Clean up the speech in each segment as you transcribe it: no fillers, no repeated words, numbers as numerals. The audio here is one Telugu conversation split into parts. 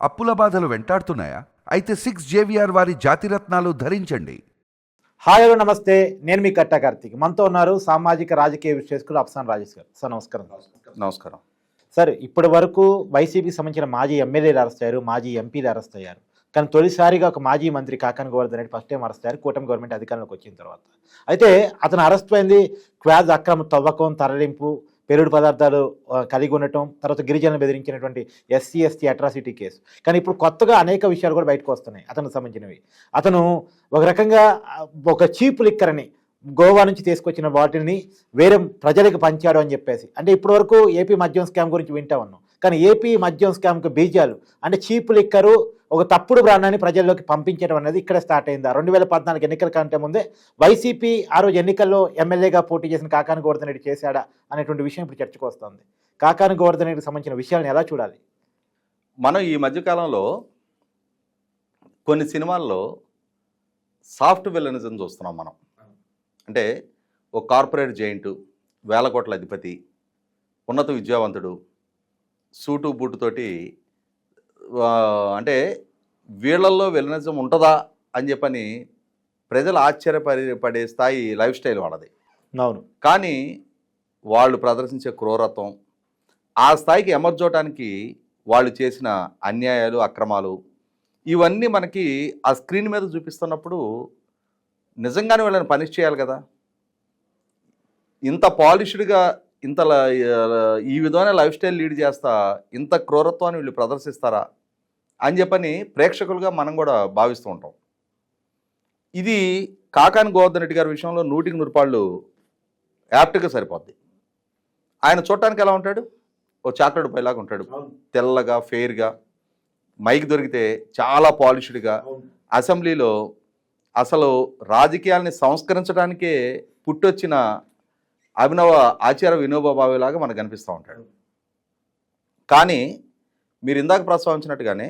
అప్పుల బాధలు వెంటాడుతున్నాయా? అయితే 6 JVR వారి జాతిరత్నాలు ధరించండి. హాయ్ హలో నమస్తే, నేను మీ కట్టా కార్తీక్. మనతో ఉన్నారు సామాజిక రాజకీయ విశ్లేషకులు అఫ్సాన్ రాజేష్ గారు. సార్ నమస్కారం. నమస్కారం సార్, ఇప్పటి వరకు వైసీపీకి సంబంధించిన మాజీ ఎమ్మెల్యేలు అరెస్ట్ అయ్యారు, మాజీ ఎంపీలు అరెస్ట్ అయ్యారు. కానీ తొలిసారిగా ఒక మాజీ మంత్రి Kakani Govardhan Reddy first time arrest అయ్యారు కూటమి గవర్నమెంట్ అధికారంలోకి వచ్చిన తర్వాత. అయితే అతను అరెస్ట్ అయింది క్వాజ్ అక్రమ తవ్వకం, తరలింపు, పేలుడు పదార్థాలు కలిగి ఉండటం, తర్వాత గిరిజనులు బెదిరించినటువంటి SC/ST అట్రాసిటీ కేసు. కానీ ఇప్పుడు కొత్తగా అనేక విషయాలు కూడా బయటకు వస్తున్నాయి అతనికి సంబంధించినవి. అతను ఒక రకంగా ఒక చీప్ లిక్కర్ అని గోవా నుంచి తీసుకొచ్చిన వాటిని వేరే ప్రజలకు పంచాడు అని చెప్పేసి, అంటే ఇప్పటి వరకు ఏపీ మద్యం స్కామ్ గురించి వింటా ఉన్నాం. కానీ ఏపీ మద్యం స్కామ్కి బీజాలు అంటే చీప్ లిక్కరు, ఒక తప్పుడు బ్రాండాన్ని ప్రజల్లోకి పంపించడం అనేది ఇక్కడ స్టార్ట్ అయిందా? 2014 ఎన్నికల కంటే ముందే వైసీపీ ఆ రోజు ఎన్నికల్లో ఎమ్మెల్యేగా పోటీ చేసిన కాకాని గోవర్ధన్ రెడ్డి చేశాడా అనేటువంటి విషయం ఇప్పుడు చర్చకు వస్తుంది. కాకాని గోవర్ధన్ రెడ్డికి సంబంధించిన విషయాలను ఎలా చూడాలి? మనం ఈ మధ్యకాలంలో కొన్ని సినిమాల్లో సాఫ్ట్ విలనిజం చూస్తున్నాం మనం. అంటే ఒక కార్పొరేట్ జైంటు, వేల కోట్ల అధిపతి, ఉన్నత విద్యావంతుడు, సూటు బూటుతోటి, అంటే వీళ్ళల్లో విలనిజం ఉంటుందా అని చెప్పని ప్రజలు ఆశ్చర్యపడే స్థాయి లైఫ్ స్టైల్ వాళ్ళది. అవును. కానీ వాళ్ళు ప్రదర్శించే క్రూరత్వం, ఆ స్థాయికి ఎమర్జోటానికి వాళ్ళు చేసిన అన్యాయాలు, అక్రమాలు, ఇవన్నీ మనకి ఆ స్క్రీన్ మీద చూపిస్తున్నప్పుడు నిజంగానే వీళ్ళని పనిష్ చేయాలి కదా. ఇంత పాలిష్డ్గా, ఇంత ఈ విధమైన లైఫ్ స్టైల్ లీడ్ చేస్తా ఇంత క్రూరత్వాన్ని వీళ్ళు ప్రదర్శిస్తారా అని చెప్పని ప్రేక్షకులుగా మనం కూడా భావిస్తూ ఉంటాం. ఇది కాకాని గోవర్ధన్ రెడ్డి గారి విషయంలో 100% యాప్ట్గా సరిపోద్ది. ఆయన చూడటానికి ఎలా ఉంటాడు? ఓ చాక్లెట్ పైలాగా ఉంటాడు, తెల్లగా, ఫెయిర్గా, మైక్ దొరికితే చాలా పాలిష్డ్గా, అసెంబ్లీలో అసలు రాజకీయాల్ని సంస్కరించడానికే పుట్టొచ్చిన అభినవ ఆచార్య వినోబా భావేలాగా మనకు కనిపిస్తూ ఉంటాడు. కానీ మీరు ఇందాక ప్రస్తావించినట్టుగానే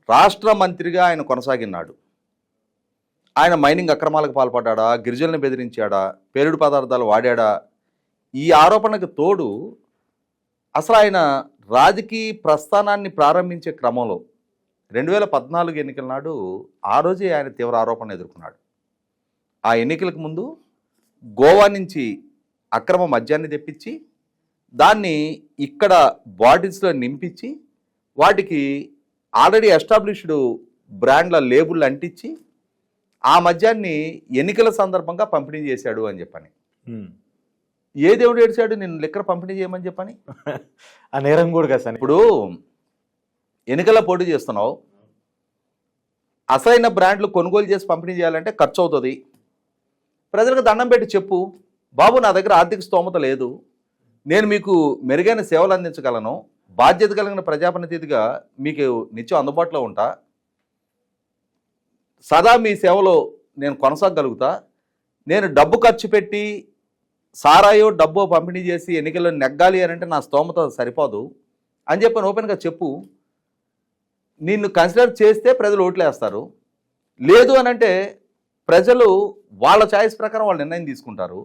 రాష్ట్ర మంత్రిగా ఆయన కొనసాగినాడు. ఆయన మైనింగ్ అక్రమాలకు పాల్పడ్డా, గిరిజనులను బెదిరించాడా, పేలుడు పదార్థాలు వాడా, ఈ ఆరోపణలకు తోడు అసలు ఆయన రాజకీయ ప్రస్థానాన్ని ప్రారంభించే క్రమంలో 2014 ఎన్నికల నాడు ఆ రోజే ఆయన తీవ్ర ఆరోపణలు ఎదుర్కొన్నాడు. ఆ ఎన్నికలకు ముందు గోవా నుంచి అక్రమ మద్యాన్ని తెప్పించి దాన్ని ఇక్కడ బాటిల్స్లో నింపించి వాటికి ఆల్రెడీ ఎస్టాబ్లిష్డ్ బ్రాండ్ల లేబుల్ అంటించి ఆ మద్యాన్ని ఎన్నికల సందర్భంగా పంపిణీ చేశాడు అని చెప్పని. ఏ దేవుడు ఏడ్చాడు నేను లిక్కర్ పంపిణీ చేయమని చెప్పని? ఆ నేరం కూడా కదా. ఇప్పుడు ఎన్నికల్లో పోటీ చేస్తున్నావు, అసలైన బ్రాండ్లు కొనుగోలు చేసి పంపిణీ చేయాలంటే ఖర్చు అవుతుంది. ప్రజలకు దండం పెట్టి చెప్పు, బాబు నా దగ్గర ఆర్థిక స్తోమత లేదు, నేను మీకు మెరుగైన సేవలు అందించగలను, బాధ్యత కలిగిన ప్రజాప్రతినిధిగా మీకు నిత్యం అందుబాటులో ఉంటా, సదా మీ సేవలో నేను కొనసాగలుగుతా, నేను డబ్బు ఖర్చు పెట్టి సారాయో డబ్బో పంపిణీ చేసి ఎన్నికల్లో నెగ్గాలి అని అంటే నా స్తోమత సరిపోదు అని చెప్పని ఓపెన్గా చెప్పు. నిన్ను కన్సిడర్ చేస్తే ప్రజలు ఓట్లేస్తారు, లేదు అని అంటే ప్రజలు వాళ్ళ ఛాయిస్ ప్రకారం వాళ్ళు నిర్ణయం తీసుకుంటారు.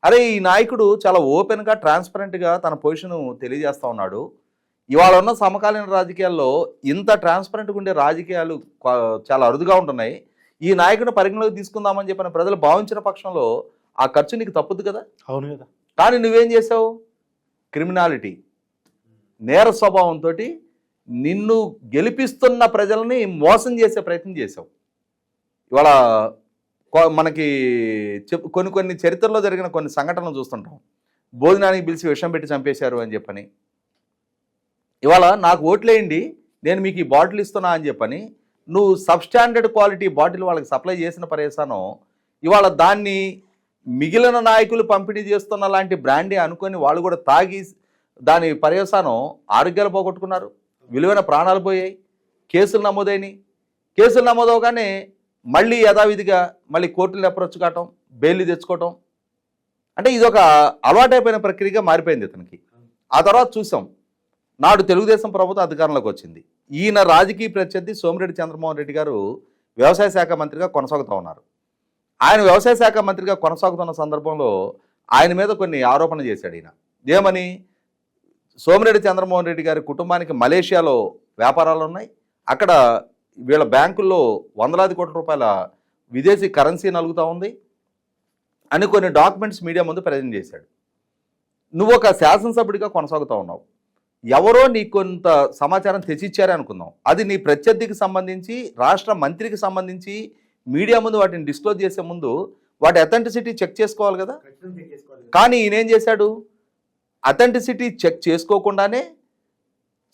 అరే ఈ నాయకుడు చాలా ఓపెన్గా, ట్రాన్స్పరెంట్గా తన పొజిషన్ తెలియజేస్తూ ఉన్నాడు. ఇవాళ ఉన్న సమకాలీన రాజకీయాల్లో ఇంత ట్రాన్స్పరెంట్గా ఉండే రాజకీయాలు చాలా అరుదుగా ఉంటున్నాయి. ఈ నాయకుడిని పరిగణలోకి తీసుకుందామని చెప్పిన ప్రజలు భావించిన పక్షంలో ఆ ఖర్చు నీకు తప్పుద్దు కదా. అవును కదా. కానీ నువ్వేం చేసావు? క్రిమినాలిటీ, నేర స్వభావంతో నిన్ను గెలిపిస్తున్న ప్రజల్ని మోసం చేసే ప్రయత్నం చేసావు. ఇవాళ మనకి కొన్ని చరిత్రలో జరిగిన కొన్ని సంఘటనలు చూస్తుంటాం. భోజనానికి పిలిచి విషం పెట్టి చంపేశారు అని చెప్పని, ఇవాళ నాకు ఓట్లేయండి నేను మీకు ఈ బాటిల్ ఇస్తున్నా అని చెప్పని నువ్వు సబ్స్టాండర్డ్ క్వాలిటీ బాటిల్ వాళ్ళకి సప్లై చేసిన పర్యవసానం ఇవాళ దాన్ని మిగిలిన నాయకులు పంపిణీ చేస్తున్న లాంటి బ్రాండే అనుకొని వాళ్ళు కూడా తాగి దాని పర్యవసానం ఆరోగ్యాలు పోగొట్టుకున్నారు, విలువైన ప్రాణాలు పోయాయి, కేసులు నమోదైనవి. కేసులు నమోదవగానే మళ్ళీ యథావిధిగా మళ్ళీ కోర్టులు అప్రోచ్ కావటం, బెయిల్ తెచ్చుకోవటం, అంటే ఇది ఒక అలవాటైపోయిన ప్రక్రియగా మారిపోయింది ఇతనికి. ఆ తర్వాత చూసాం, నాడు తెలుగుదేశం ప్రభుత్వం అధికారంలోకి వచ్చింది. ఈయన రాజకీయ ప్రత్యర్థి సోమిరెడ్డి చంద్రమోహన్ రెడ్డి గారు వ్యవసాయ శాఖ మంత్రిగా కొనసాగుతూ ఉన్నారు. ఆయన వ్యవసాయ శాఖ మంత్రిగా కొనసాగుతున్న సందర్భంలో ఆయన మీద కొన్ని ఆరోపణలు చేశాడు ఈయన. ఏమని? సోమిరెడ్డి చంద్రమోహన్ రెడ్డి గారి కుటుంబానికి మలేషియాలో వ్యాపారాలు ఉన్నాయి, అక్కడ వీళ్ళ బ్యాంకుల్లో వందలాది కోట్ల రూపాయల విదేశీ కరెన్సీ నలుగుతూ ఉంది అని కొన్ని డాక్యుమెంట్స్ మీడియా ముందు ప్రజెంట్ చేశాడు. నువ్వు ఒక శాసనసభ్యుడిగా కొనసాగుతూ ఉన్నావు, ఎవరో నీకు కొంత సమాచారం తెచ్చిచ్చారే అనుకుందాం, అది నీ ప్రత్యర్థికి సంబంధించి రాష్ట్ర మంత్రికి సంబంధించి మీడియా ముందు వాటిని డిస్క్లోజ్ చేసే ముందు వాటి అథెంటిసిటీ చెక్ చేసుకోవాలి కదా. కానీ ఈయనేం చేశాడు, అథెంటిసిటీ చెక్ చేసుకోకుండానే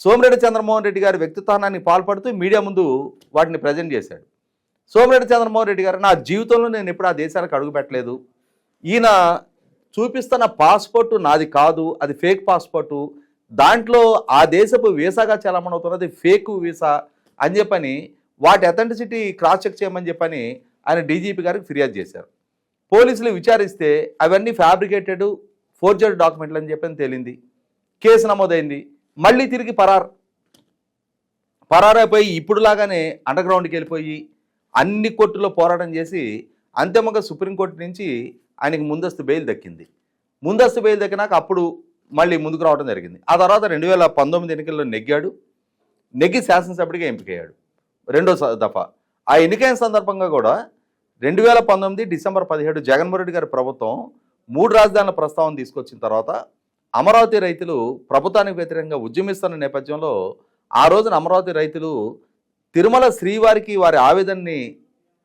సోమిరెడ్డి చంద్రమోహన్ రెడ్డి గారి వ్యక్తిత్వానికి పాల్పడుతూ మీడియా ముందు వాటిని ప్రజెంట్ చేశాడు. సోమిరెడ్డి చంద్రమోహన్ రెడ్డి గారు, నా జీవితంలో నేను ఎప్పుడు ఆ దేశాలకు అడుగు పెట్టలేదు, ఈయన చూపిస్తున్న పాస్పోర్టు నాది కాదు, అది ఫేక్ పాస్పోర్టు, దాంట్లో ఆ దేశపు వీసాగా చలామణవుతున్నది ఫేక్ వీసా అని చెప్పని వాటి అథెంటిసిటీ క్రాస్ చెక్ చేయమని చెప్పని ఆయన డీజీపీ గారికి ఫిర్యాదు చేశారు. పోలీసులు విచారిస్తే అవన్నీ ఫ్యాబ్రికేటెడ్ ఫోర్జర్డ్ డాక్యుమెంట్లు అని చెప్పని తేలింది. కేసు నమోదైంది. మళ్ళీ తిరిగి పరారైపోయి ఇప్పుడులాగానే అండర్గ్రౌండ్కి వెళ్ళిపోయి అన్ని కోర్టులో పోరాటం చేసి అంతిమంగా సుప్రీంకోర్టు నుంచి ఆయనకి ముందస్తు బెయిల్ దక్కింది. ముందస్తు బెయిల్ దక్కినాక అప్పుడు మళ్ళీ ముందుకు రావడం జరిగింది. ఆ తర్వాత 2019 ఎన్నికల్లో నెగ్గి శాసనసభ్యుడిగా ఎంపికయ్యాడు రెండో దఫా. ఆ ఎన్నికైన సందర్భంగా కూడా 2019 డిసెంబర్ 17 జగన్మోహన్ రెడ్డి గారి ప్రభుత్వం 3 రాజధానుల ప్రస్తావన తీసుకొచ్చిన తర్వాత అమరావతి రైతులు ప్రభుత్వానికి వ్యతిరేకంగా ఉద్యమిస్తున్న నేపథ్యంలో ఆ రోజున అమరావతి రైతులు తిరుమల శ్రీవారికి వారి ఆవేదనని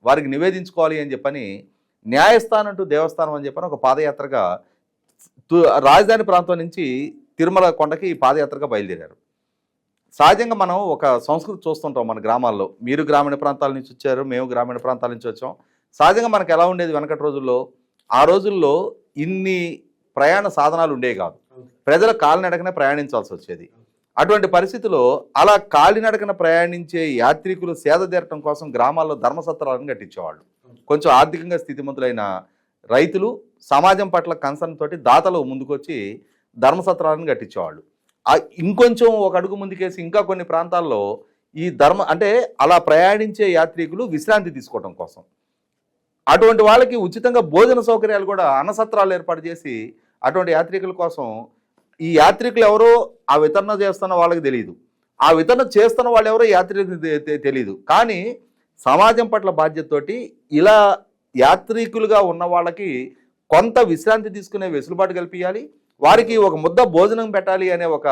వారికి నివేదించుకోవాలి అని చెప్పని న్యాయస్థానం టు దేవస్థానం అని చెప్పని ఒక పాదయాత్రగా రాజధాని ప్రాంతం నుంచి తిరుమల కొండకి పాదయాత్రగా బయలుదేరారు. సహజంగా మనం ఒక సంస్కృతి చూస్తుంటాం మన గ్రామాల్లో. మీరు గ్రామీణ ప్రాంతాల నుంచి వచ్చారు, మేము గ్రామీణ ప్రాంతాల నుంచి వచ్చాం. సహజంగా మనకు ఎలా ఉండేది వెనకటి రోజుల్లో, ఆ రోజుల్లో ఇన్ని ప్రయాణ సాధనాలు ఉండేవి కాదు. ప్రజలు కాలినడకనే ప్రయాణించాల్సి వచ్చేది. అటువంటి పరిస్థితిలో అలా కాలినడకన ప్రయాణించే యాత్రికులు సేద తీరటం కోసం గ్రామాల్లో ధర్మసత్రాలను కట్టించేవాళ్ళు. కొంచెం ఆర్థికంగా స్థితిమంతులైన రైతులు సమాజం పట్ల కన్సర్న్ తోటి దాతలు ముందుకొచ్చి ధర్మసత్రాలను కట్టించేవాళ్ళు. ఇంకొంచెం ఒక అడుగు ముందుకేసి ఇంకా కొన్ని ప్రాంతాల్లో ఈ అంటే అలా ప్రయాణించే యాత్రికులు విశ్రాంతి తీసుకోవడం కోసం అటువంటి వాళ్ళకి ఉచితంగా భోజన సౌకర్యాలు కూడా అన్నసత్రాలు ఏర్పాటు చేసి అటువంటి యాత్రికుల కోసం, ఈ యాత్రికులు ఎవరో ఆ వితరణ చేస్తున్న వాళ్ళకి తెలియదు, ఆ వితరణ చేస్తున్న వాళ్ళు ఎవరో యాత్రికులు తెలియదు. కానీ సమాజం పట్ల బాధ్యతతోటి ఇలా యాత్రికులుగా ఉన్న వాళ్ళకి కొంత విశ్రాంతి తీసుకునే వెసులుబాటు కల్పించాలి, వారికి ఒక ముద్ద భోజనం పెట్టాలి అనే ఒక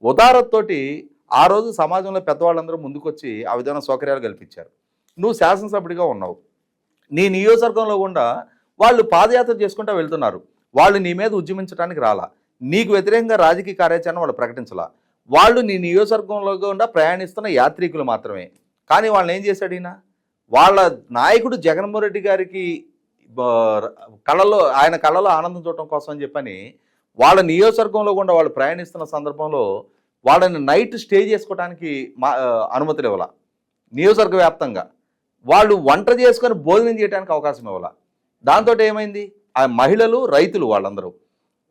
ఉదారతతోటి ఆ రోజు సమాజంలో పెద్దవాళ్ళందరూ ముందుకొచ్చి ఆ విధమైన సౌకర్యాలు కల్పించారు. నువ్వు శాసనసభ్యుడిగా ఉన్నావు, నీ నియోజకవర్గంలో కూడా వాళ్ళు పాదయాత్ర చేసుకుంటూ వెళ్తున్నారు, వాళ్ళు నీ మీద ఉద్యమించడానికి రాలా, నీకు వ్యతిరేకంగా రాజకీయ కార్యాచరణ వాళ్ళు ప్రకటించాల, వాళ్ళు నీ నియోజకవర్గంలో కూడా ప్రయాణిస్తున్న యాత్రికులు మాత్రమే. కానీ వాళ్ళని ఏం చేశాడు ఈయన, వాళ్ళ నాయకుడు జగన్మోహన్ రెడ్డి గారికి ఆయన కళ్ళలో ఆనందం చూడటం కోసం అని చెప్పని వాళ్ళ నియోజకవర్గంలో కూడా వాళ్ళు ప్రయాణిస్తున్న సందర్భంలో వాళ్ళని నైట్ స్టే చేసుకోవడానికి అనుమతులు ఇవ్వాల. నియోజకవర్గ వ్యాప్తంగా వాళ్ళు వంట చేసుకొని భోజనం చేయడానికి అవకాశం ఇవ్వాల. దాంతో ఏమైంది, ఆ మహిళలు రైతులు వాళ్ళందరూ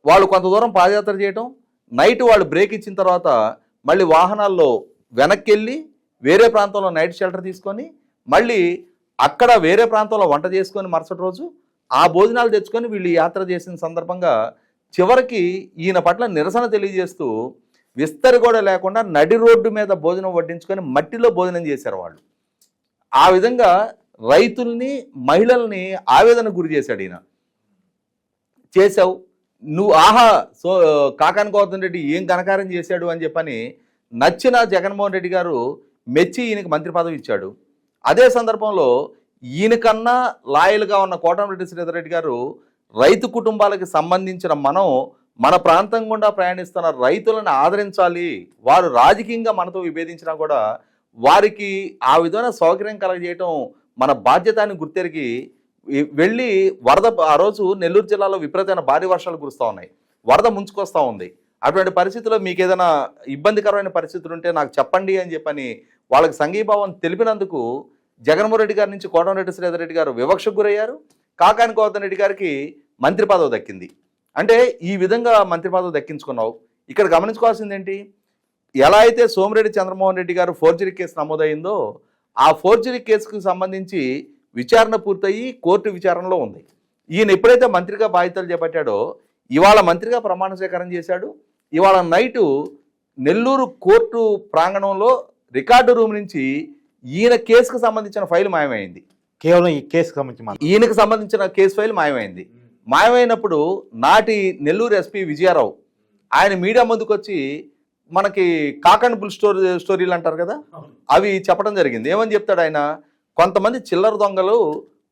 వాళ్ళు కొంత దూరం పాదయాత్ర చేయటం, నైట్ వాళ్ళు బ్రేక్ ఇచ్చిన తర్వాత మళ్ళీ వాహనాల్లో వెనక్కి వెళ్ళి వేరే ప్రాంతంలో నైట్ షెల్టర్ తీసుకొని మళ్ళీ అక్కడ వేరే ప్రాంతంలో వంట చేసుకొని మరుసటి రోజు ఆ భోజనాలు తెచ్చుకొని వీళ్ళు యాత్ర చేసిన సందర్భంగా చివరికి ఈయన పట్ల నిరసన తెలియజేస్తూ విస్తరి కూడా లేకుండా నడి రోడ్డు మీద భోజనం వడ్డించుకొని మట్టిలో భోజనం చేశారు వాళ్ళు. ఆ విధంగా రైతుల్ని మహిళల్ని ఆవేదనకు గురి చేశాడు ఈయన. చేశావు నువ్వు, ఆహా కాకాని గోవర్ధన్ రెడ్డి ఏం ఘనకార్యం చేశాడు అని చెప్పని నచ్చిన జగన్మోహన్ రెడ్డి గారు మెచ్చి ఈయనకి మంత్రి పదవి ఇచ్చాడు. అదే సందర్భంలో ఈయనకన్నా లాయల్గా ఉన్న కోటమిరెడ్డి శ్రీధర్ రెడ్డి గారు రైతు కుటుంబాలకు సంబంధించిన మన ప్రాంతం గుండా ప్రయాణిస్తున్న రైతులను ఆదరించాలి, వారు రాజకీయంగా మనతో విభేదించినా కూడా వారికి ఆ విధమైన సౌకర్యం కలగజేయటం మన బాధ్యత అని గుర్తెరిగి వెళ్ళి వరద, ఆ రోజు నెల్లూరు జిల్లాలో విపరీతమైన భారీ వర్షాలు కురుస్తూ ఉన్నాయి, వరద ముంచుకొస్తూ ఉంది. అటువంటి పరిస్థితుల్లో మీకు ఏదైనా ఇబ్బందికరమైన పరిస్థితులు ఉంటే నాకు చెప్పండి అని చెప్పని వాళ్ళకి సంఘీభావం తెలిపినందుకు జగన్మోహన్ రెడ్డి గారి నుంచి కోటమిరెడ్డి శ్రీధర్ రెడ్డి గారు వివక్షకు గురయ్యారు. కాకాని గోవర్ధన్ రెడ్డి గారికి మంత్రి పదవి దక్కింది. అంటే ఈ విధంగా మంత్రి పదవి దక్కించుకున్నావు. ఇక్కడ గమనించుకోవాల్సింది ఏంటి, ఎలా అయితే సోమిరెడ్డి చంద్రమోహన్ రెడ్డి గారు ఫోర్జరీ కేసు నమోదైందో ఆ ఫోర్జరీ కేసుకు సంబంధించి విచారణ పూర్తయి కోర్టు విచారణలో ఉంది. ఈయన ఎప్పుడైతే మంత్రిగా బాధ్యతలు చేపట్టాడో ఇవాళ మంత్రిగా ప్రమాణ స్వీకారం చేశాడు. ఇవాళ నైటు నెల్లూరు కోర్టు ప్రాంగణంలో రికార్డు రూమ్ నుంచి ఈయన కేసుకు సంబంధించిన ఫైల్ మాయమైంది. కేవలం ఈ కేసుకు సంబంధించి ఈయనకు సంబంధించిన కేసు ఫైల్ మాయమైంది. మాయమైనప్పుడు నాటి నెల్లూరు ఎస్పీ విజయారావు ఆయన మీడియా ముందుకు వచ్చి మనకి కాక్ అండ్ బుల్ స్టోరీలు అంటారు కదా, అవి చెప్పడం జరిగింది. ఏమని చెప్తాడు ఆయన, కొంతమంది చిల్లర దొంగలు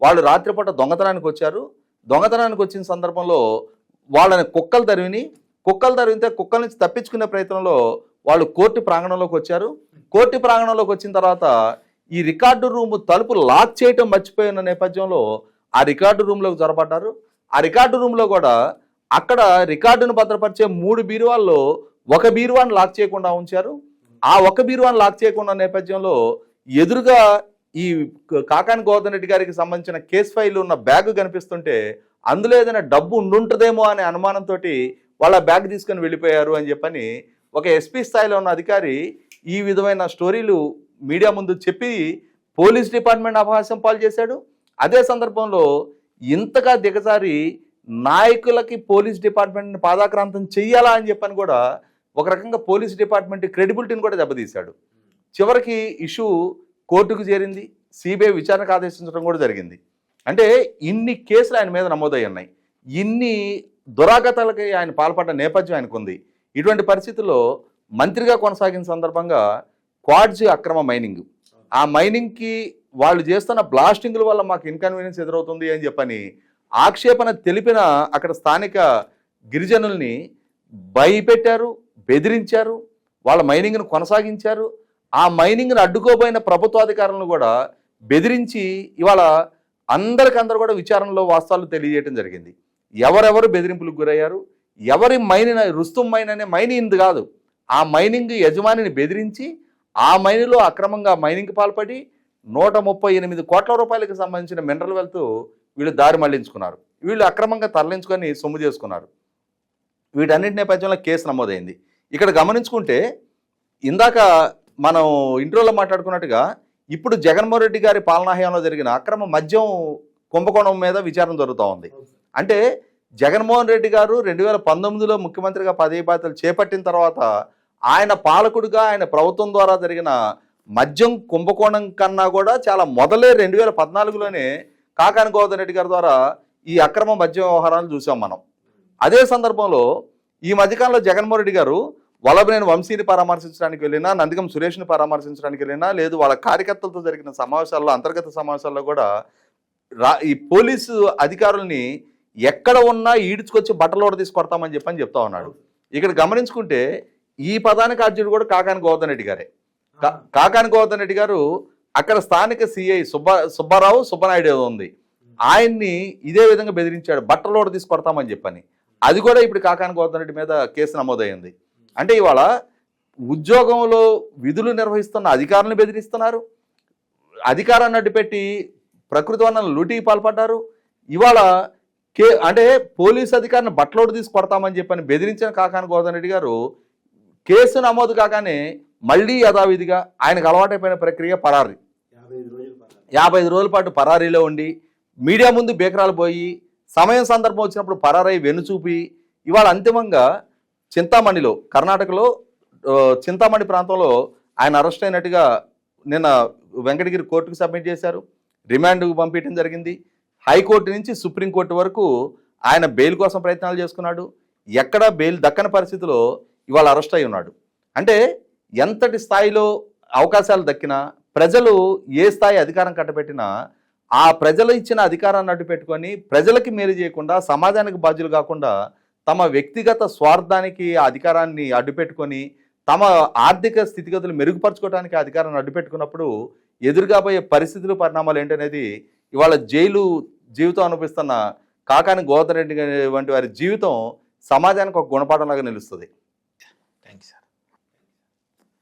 వాళ్ళు రాత్రిపూట దొంగతనానికి వచ్చారు. దొంగతనానికి వచ్చిన సందర్భంలో వాళ్ళని కుక్కలు తరిమితే కుక్కల నుంచి తప్పించుకునే ప్రయత్నంలో వాళ్ళు కోర్టు ప్రాంగణంలోకి వచ్చారు. కోర్టు ప్రాంగణంలోకి వచ్చిన తర్వాత ఈ రికార్డు రూమ్ తలుపు లాక్ చేయటం మర్చిపోయిన నేపథ్యంలో ఆ రికార్డు రూమ్లోకి జొరబడ్డారు. ఆ రికార్డు రూమ్లో కూడా అక్కడ రికార్డును భద్రపరిచే 3 బీరువాల్లో ఒక బీరువాన్ని లాక్ చేయకుండా ఉంచారు. ఆ ఒక బీరువాన్ని లాక్ చేయకుండా నేపథ్యంలో ఎదురుగా ఈ కాకాని గోవర్ధన్ రెడ్డి గారికి సంబంధించిన కేసు ఫైల్ ఉన్న బ్యాగ్ కనిపిస్తుంటే అందులో ఏదైనా డబ్బు ఉండుంటుందేమో అనే అనుమానంతో వాళ్ళ బ్యాగ్ తీసుకొని వెళ్ళిపోయారు అని చెప్పని ఒక ఎస్పీ స్థాయిలో ఉన్న అధికారి ఈ విధమైన స్టోరీలు మీడియా ముందు చెప్పి పోలీస్ డిపార్ట్మెంట్ అపహాస్యం పాలు చేశాడు. అదే సందర్భంలో ఇంతగా దిగజారి నాయకులకి పోలీస్ డిపార్ట్మెంట్ని పాదాక్రాంతం చెయ్యాలా అని చెప్పని కూడా ఒక రకంగా పోలీస్ డిపార్ట్మెంట్ క్రెడిబిలిటీని కూడా దెబ్బతీశాడు. చివరికి ఇష్యూ కోర్టుకు చేరింది. సిబిఐ విచారణకు ఆదేశించడం కూడా జరిగింది. అంటే ఇన్ని కేసులు ఆయన మీద నమోదై ఉన్నాయి. ఇన్ని దురాగతాలకి ఆయన పాల్పడ్డ నేపథ్యం ఆయనకుంది. ఇటువంటి పరిస్థితుల్లో మంత్రిగా కొనసాగిన సందర్భంగా క్వాడ్జీ అక్రమ మైనింగ్, ఆ మైనింగ్కి వాళ్ళు చేస్తున్న బ్లాస్టింగ్ల వల్ల మాకు ఇన్కన్వీనియన్స్ ఎదురవుతుంది అని చెప్పని ఆక్షేపణ తెలిపిన అక్కడ స్థానిక గిరిజనుల్ని భయపెట్టారు, బెదిరించారు, వాళ్ళ మైనింగ్ను కొనసాగించారు. ఆ మైనింగ్ను అడ్డుకోబోయిన ప్రభుత్వాధికారులను కూడా బెదిరించి ఇవాళ అందరికందరూ కూడా విచారణలో వాస్తవాలు తెలియజేయడం జరిగింది. ఎవరెవరు బెదిరింపులకు గురయ్యారు, ఎవరి మైనిన రుస్తుం మైన్ అనే మైనింగ్ కాదు, ఆ మైనింగ్ యజమానిని బెదిరించి ఆ మైనిలో అక్రమంగా మైనింగ్కి పాల్పడి 138 కోట్ల రూపాయలకు సంబంధించిన మినరల్ వెల్త్ వీళ్ళు దారి మళ్లించుకున్నారు. వీళ్ళు అక్రమంగా తరలించుకొని సొమ్ము చేసుకున్నారు. వీటన్నిటి నేపథ్యంలో కేసు నమోదైంది. ఇక్కడ గమనించుకుంటే ఇందాక మనం ఇంట్రోలో మాట్లాడుకున్నట్టుగా ఇప్పుడు జగన్మోహన్ రెడ్డి గారి పాలనా హయాంలో జరిగిన అక్రమ మద్యం కుంభకోణం మీద విచారణ జరుగుతూ ఉంది. అంటే జగన్మోహన్ రెడ్డి గారు 2019లో ముఖ్యమంత్రిగా పదవి బాధ్యతలు చేపట్టిన తర్వాత ఆయన పాలకుడిగా ఆయన ప్రభుత్వం ద్వారా జరిగిన మద్యం కుంభకోణం కన్నా కూడా చాలా మొదలే 2014లోనే కాకాని గోవర్ధన్ రెడ్డి గారి ద్వారా ఈ అక్రమ మద్యం వ్యవహారాలు చూసాం మనం. అదే సందర్భంలో ఈ మధ్యకాలంలో జగన్మోహన్ రెడ్డి గారు వల్లభనేని వంశీని పరామర్శించడానికి వెళ్ళినా, నందిగం సురేష్ని పరామర్శించడానికి వెళ్ళినా, లేదు వాళ్ళ కార్యకర్తలతో జరిగిన సమావేశాల్లో, అంతర్గత సమావేశాల్లో కూడా ఈ పోలీసు అధికారుల్ని ఎక్కడ ఉన్నా ఈడ్చుకొచ్చి బట్టలోడ తీసుకొడతామని చెప్పని చెప్తా ఉన్నాడు. ఇక్కడ గమనించుకుంటే ఈ పదానికి అర్జునుడు కూడా కాకాని గోవర్ధన్ రెడ్డి గారే. కాకాని గోవర్ధన్ రెడ్డి గారు అక్కడ స్థానిక సిఐ సుబ్బారావు సుబ్బనాయుడు ఉంది, ఆయన్ని ఇదే విధంగా బెదిరించాడు, బట్టలోడ తీసుకొడతామని చెప్పని. అది కూడా ఇప్పుడు కాకాని గోవర్ధన్ రెడ్డి మీద కేసు నమోదైంది. అంటే ఇవాళ ఉద్యోగంలో విధులు నిర్వహిస్తున్న అధికారులను బెదిరిస్తున్నారు, అధికారాన్ని అడ్డుపెట్టి ప్రకృతి వనరులను లూటీకి పాల్పడ్డారు. ఇవాళ అంటే పోలీసు అధికారిని బట్టలోడు తీసి కొడతామని చెప్పని బెదిరించిన కాకాని గోవర్ధన్ రెడ్డి గారు కేసు నమోదు కాగానే మళ్ళీ యథావిధిగా ఆయనకు అలవాటైపోయిన ప్రక్రియ పరారీ. 55 రోజుల పాటు పరారీలో ఉండి మీడియా ముందు బేకరాలు పోయి సమయం సందర్భం వచ్చినప్పుడు పరారై వెనుచూపి ఇవాళ అంతిమంగా చింతామణిలో, కర్ణాటకలో చింతామణి ప్రాంతంలో ఆయన అరెస్ట్ అయినట్టుగా నిన్న వెంకటగిరి కోర్టుకు సబ్మిట్ చేశారు. రిమాండ్కు పంపించడం జరిగింది. హైకోర్టు నుంచి సుప్రీంకోర్టు వరకు ఆయన బెయిల్ కోసం ప్రయత్నాలు చేసుకున్నాడు. ఎక్కడా బెయిల్ దక్కని పరిస్థితిలో ఇవాళ అరెస్ట్ అయి ఉన్నాడు. అంటే ఎంతటి స్థాయిలో అవకాశాలు దక్కినా, ప్రజలు ఏ స్థాయి అధికారం కట్టబెట్టినా ఆ ప్రజలు ఇచ్చిన అధికారాన్ని అడ్డు పెట్టుకొని ప్రజలకి మేలు చేయకుండా, సమాజానికి బాధ్యులు కాకుండా తమ వ్యక్తిగత స్వార్థానికి ఆ అధికారాన్ని అడ్డుపెట్టుకొని తమ ఆర్థిక స్థితిగతులు మెరుగుపరచుకోవడానికి ఆ అధికారాన్ని అడ్డుపెట్టుకున్నప్పుడు ఎదురుగా పోయే పరిస్థితులు, పరిణామాలు ఏంటనేది ఇవాళ జైలు జీవితం అనిపిస్తున్న కాకాని గోవర్ధన్ రెడ్డి వంటి వారి జీవితం సమాజానికి ఒక గుణపాఠంలాగా నిలుస్తుంది.